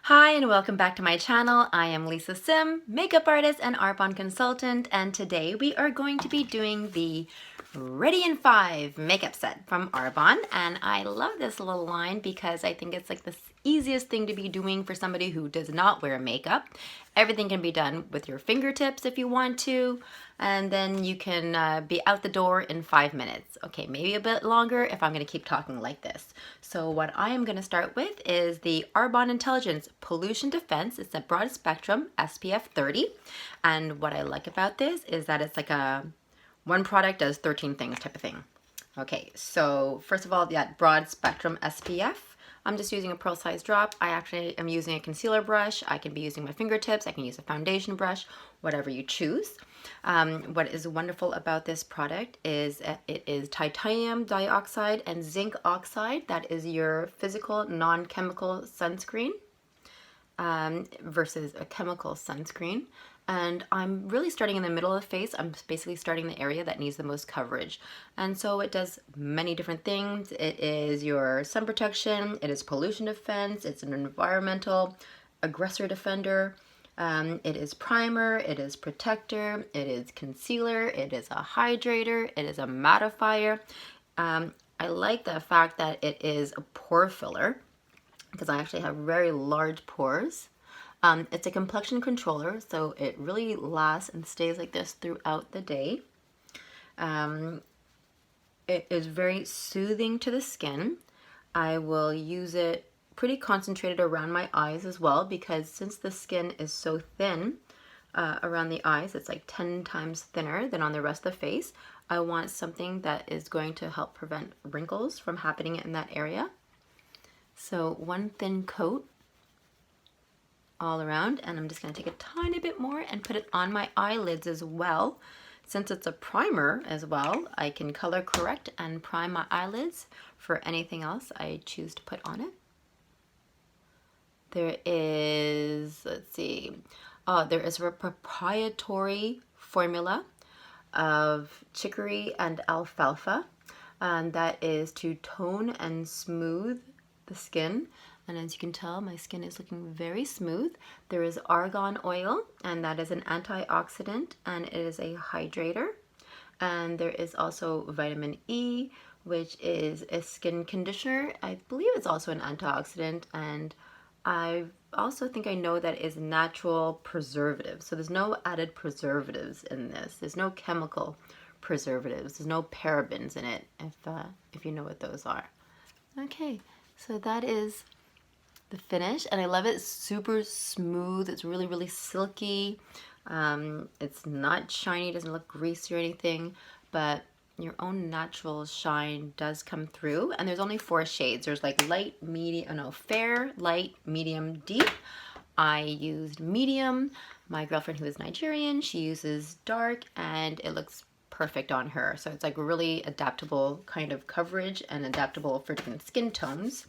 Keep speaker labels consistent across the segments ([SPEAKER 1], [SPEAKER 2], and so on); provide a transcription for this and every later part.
[SPEAKER 1] Hi and welcome back to my channel. I am Lisa Sim, makeup artist and Arbonne consultant, and today we are going to be doing the Ready in 5 makeup set from Arbonne. And I love this little line because I think it's like the easiest thing to be doing for somebody who does not wear makeup. Everything can be done with your fingertips if you want to, and then you can be out the door in 5 minutes. Okay, maybe a bit longer if I'm going to keep talking like this. So what I am going to start with is the Arbonne Intelligence Pollution Defense. It's a broad spectrum SPF 30, and what I like about this is that it's like a one product does 13 things type of thing. Okay, so first of all, that broad spectrum SPF. I'm just using a pearl size drop. I actually am using a concealer brush. I can be using my fingertips. I can use a foundation brush, whatever you choose. What is wonderful about this product is it is titanium dioxide and zinc oxide. That is your physical non-chemical sunscreen versus a chemical sunscreen. And I'm really starting in the middle of the face. I'm basically starting the area that needs the most coverage. And so it does many different things. It is your sun protection, it is pollution defense, it's an environmental aggressor defender, it is primer, it is protector, it is concealer, it is a hydrator, it is a mattifier. I like the fact that it is a pore filler because I actually have very large pores. It's a complexion controller, so it really lasts and stays like this throughout the day. It is very soothing to the skin. I will use it pretty concentrated around my eyes as well, because since the skin is so thin around the eyes, it's like 10 times thinner than on the rest of the face. I want something that is going to help prevent wrinkles from happening in that area. So one thin coat all around, and I'm just going to take a tiny bit more and put it on my eyelids as well. Since it's a primer as well, I can color correct and prime my eyelids for anything else I choose to put on it. There is, let's see, there is a proprietary formula of chicory and alfalfa, and that is to tone and smooth the skin. And as you can tell, my skin is looking very smooth. There is argan oil, and that is an antioxidant, and it is a hydrator. And there is also vitamin E, which is a skin conditioner. I believe it's also an antioxidant, and I also think I know that is natural preservative. So there's no added preservatives in this. There's no chemical preservatives. There's no parabens in it, if you know what those are. Okay, so that is the finish, and I love it. It's super smooth. It's really, really silky. It's not shiny, doesn't look greasy or anything, but your own natural shine does come through. And there's only 4 shades. There's like light, medium, no, fair, light, medium, deep. I used medium. My girlfriend, who is Nigerian, she uses dark, and it looks perfect on her. So it's like really adaptable kind of coverage and adaptable for different skin tones.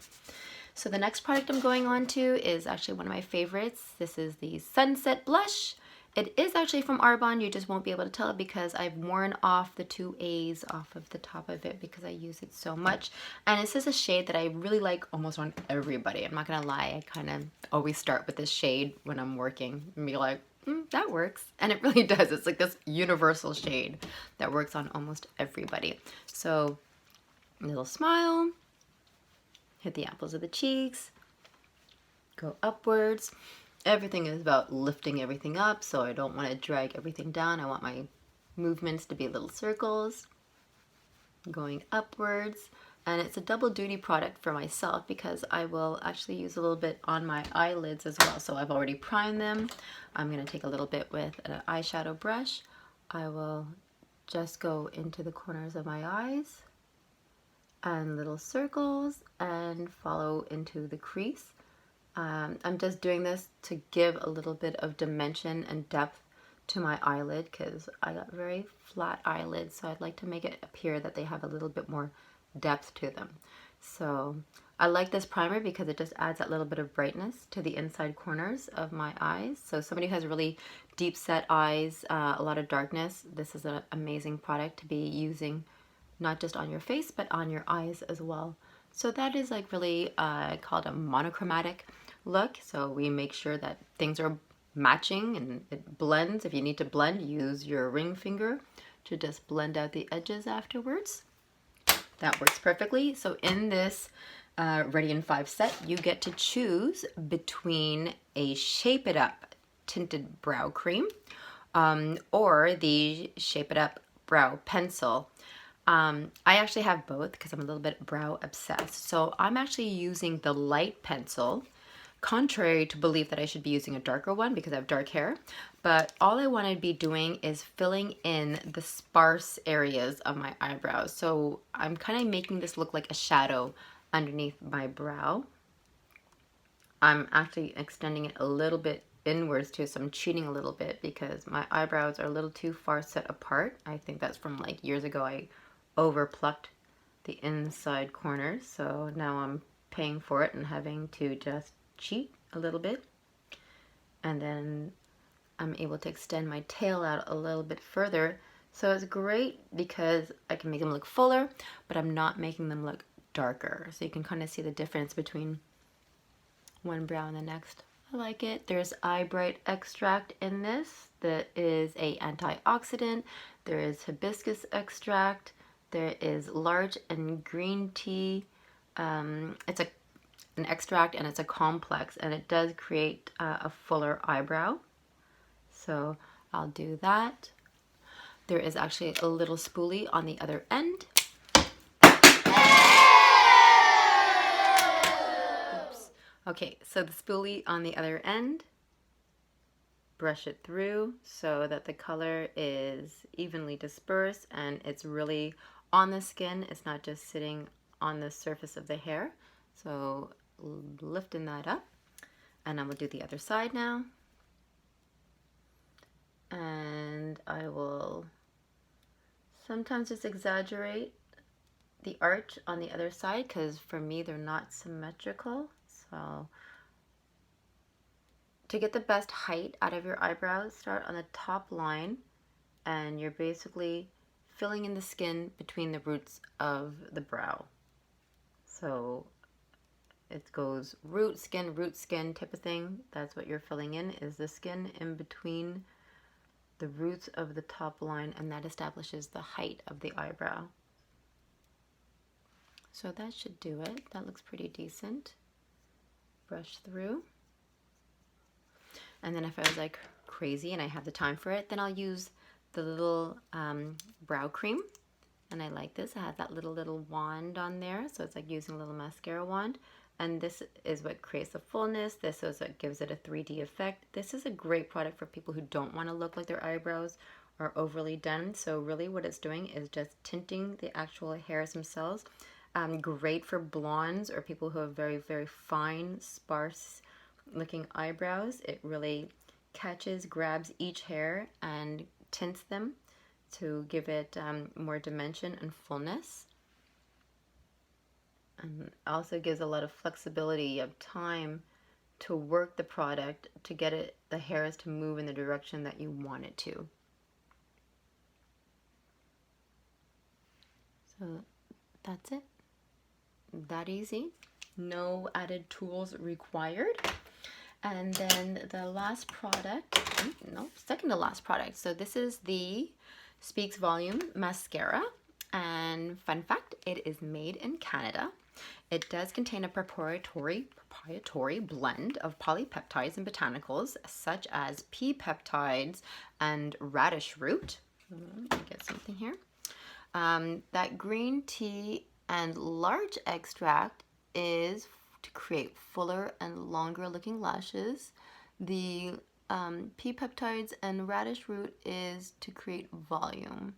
[SPEAKER 1] So the next product I'm going on to is actually one of my favorites. This is the Sunset Blush. It is actually from Arbonne. You just won't be able to tell it because I've worn off the 2 A's off of the top of it because I use it so much. And this is a shade that I really like almost on everybody. I'm not gonna lie, I kind of always start with this shade when I'm working and be like, that works. And it really does. It's like this universal shade that works on almost everybody. So a little smile. Hit the apples of the cheeks, go upwards. Everything is about lifting everything up, so I don't want to drag everything down. I want my movements to be little circles, going upwards. And it's a double duty product for myself because I will actually use a little bit on my eyelids as well. So I've already primed them. I'm going to take a little bit with an eyeshadow brush. I will just go into the corners of my eyes and little circles and follow into the crease. I'm just doing this to give a little bit of dimension and depth to my eyelid because I got very flat eyelids, so I'd like to make it appear that they have a little bit more depth to them. So I like this primer because it just adds that little bit of brightness to the inside corners of my eyes. So somebody who has really deep set eyes, a lot of darkness, this is an amazing product to be using not just on your face, but on your eyes as well. So that is like really called a monochromatic look. So we make sure that things are matching and it blends. If you need to blend, use your ring finger to just blend out the edges afterwards. That works perfectly. So in this Ready in 5 set, you get to choose between a Shape It Up tinted brow cream or the Shape It Up brow pencil. I actually have both because I'm a little bit brow obsessed. So I'm actually using the light pencil, contrary to belief that I should be using a darker one because I have dark hair. But all I want to be doing is filling in the sparse areas of my eyebrows. So I'm kind of making this look like a shadow underneath my brow. I'm actually extending it a little bit inwards too, so I'm cheating a little bit because my eyebrows are a little too far set apart. I think that's from like years ago. I over plucked the inside corners, so now I'm paying for it and having to just cheat a little bit. And then I'm able to extend my tail out a little bit further. So it's great because I can make them look fuller, but I'm not making them look darker. So you can kind of see the difference between one brow and the next. I like it. There's eye bright extract in this that is a antioxidant. There is hibiscus extract. There is larch and green tea. It's an extract and it's a complex, and it does create a fuller eyebrow. So I'll do that. There is actually a little spoolie on the other end. Oops. Okay, so the spoolie on the other end, brush it through so that the color is evenly dispersed and it's really on the skin. It's not just sitting on the surface of the hair. So lifting that up, and I'm gonna do the other side now. And I will sometimes just exaggerate the arch on the other side because for me they're not symmetrical. So to get the best height out of your eyebrows, start on the top line and you're basically filling in the skin between the roots of the brow. So it goes root skin type of thing. That's what you're filling in, is the skin in between the roots of the top line, and that establishes the height of the eyebrow. So that should do it. That looks pretty decent. Brush through. And then if I was like crazy and I have the time for it, then I'll use the little brow cream. And I like this. I have that little wand on there. So it's like using a little mascara wand. And this is what creates the fullness. This is what gives it a 3D effect. This is a great product for people who don't want to look like their eyebrows are overly done. So really what it's doing is just tinting the actual hairs themselves. Great for blondes or people who have very, very fine, sparse looking eyebrows. It really catches, grabs each hair and tints them to give it more dimension and fullness. And also gives a lot of flexibility of time to work the product to get it, the hairs to move in the direction that you want it to. So that's it. That easy. No added tools required. And then the last product, no, second to last product. So this is the Speaks Volume Mascara. And fun fact, it is made in Canada. It does contain a proprietary blend of polypeptides and botanicals such as pea peptides and radish root. Let me get something here. That green tea and larch extract is to create fuller and longer looking lashes. The pea peptides and radish root is to create volume.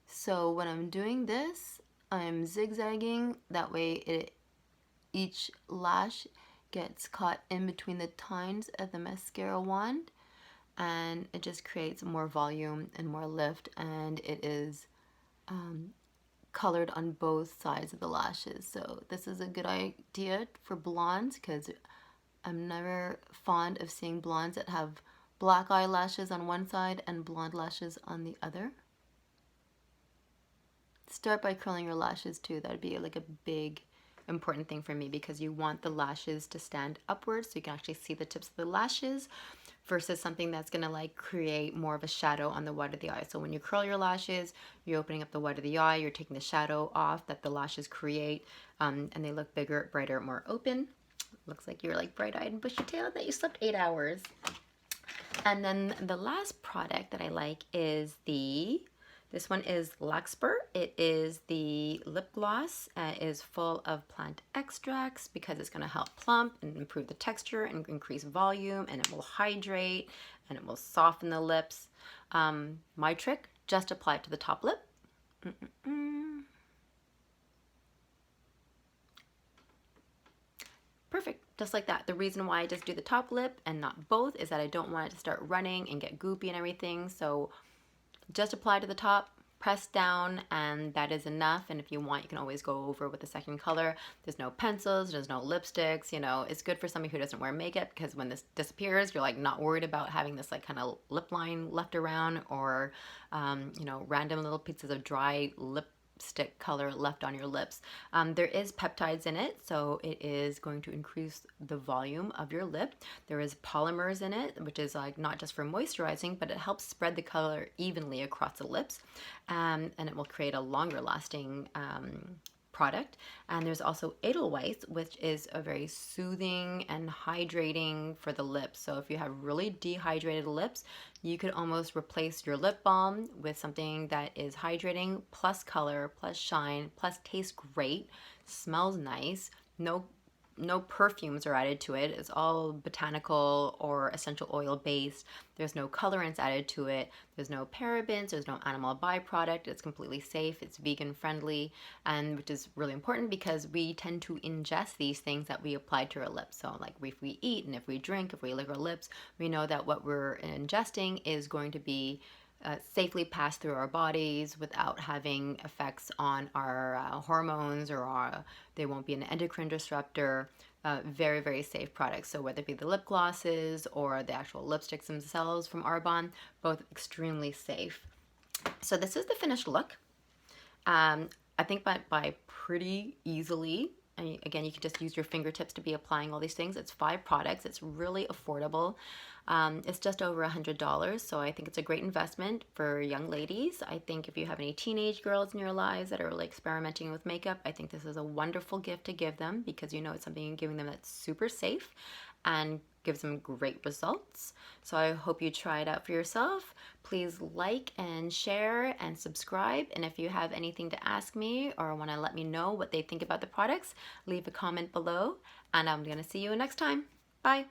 [SPEAKER 1] So when I'm doing this, I'm zigzagging, that way each lash gets caught in between the tines of the mascara wand, and it just creates more volume and more lift, and it is colored on both sides of the lashes. So this is a good idea for blondes because I'm never fond of seeing blondes that have black eyelashes on one side and blonde lashes on the other. Start by curling your lashes too. That would be like a big important thing for me because you want the lashes to stand upwards so you can actually see the tips of the lashes versus something that's going to like create more of a shadow on the white of the eye. So when you curl your lashes, you're opening up the white of the eye, you're taking the shadow off that the lashes create, and they look bigger, brighter, more open. Looks like you're like bright-eyed and bushy-tailed that you slept 8 hours. And then the last product that I like is this one is Larkspur. It is the lip gloss. It is full of plant extracts because it's going to help plump and improve the texture and increase volume, and it will hydrate and it will soften the lips. My trick, just apply it to the top lip. Perfect, just like that. The reason why I just do the top lip and not both is that I don't want it to start running and get goopy and everything. So just apply to the top, press down, and that is enough. And if you want, you can always go over with the second color. There's no pencils, there's no lipsticks, you know. It's good for somebody who doesn't wear makeup because when this disappears, you're like not worried about having this like kind of lip line left around or, you know, random little pieces of dry lipstick color left on your lips. There is peptides in it, so it is going to increase the volume of your lip. There is polymers in it, which is like not just for moisturizing, but it helps spread the color evenly across the lips, and it will create a longer lasting product. And there's also Edelweiss, which is a very soothing and hydrating for the lips. So if you have really dehydrated lips, you could almost replace your lip balm with something that is hydrating, plus color, plus shine, plus tastes great, smells nice, no perfumes are added to it. It's all botanical or essential oil based. There's no colorants added to it. There's no parabens. There's no animal byproduct. It's completely safe. It's vegan friendly, and which is really important because we tend to ingest these things that we apply to our lips. So like if we eat and if we drink, if we lick our lips, we know that what we're ingesting is going to be safely pass through our bodies without having effects on our hormones or they won't be an endocrine disruptor. Very, very safe products. So whether it be the lip glosses or the actual lipsticks themselves from Arbonne, both extremely safe. So this is the finished look. I think by pretty easily. And again, you can just use your fingertips to be applying all these things. It's 5 products. It's really affordable. It's just over $100, so I think it's a great investment for young ladies. I think if you have any teenage girls in your lives that are really experimenting with makeup, I think this is a wonderful gift to give them because you know it's something you're giving them that's super safe and gives them great results. So I hope you try it out for yourself. Please like and share and subscribe. And if you have anything to ask me or want to let me know what they think about the products, leave a comment below. And I'm going to see you next time. Bye.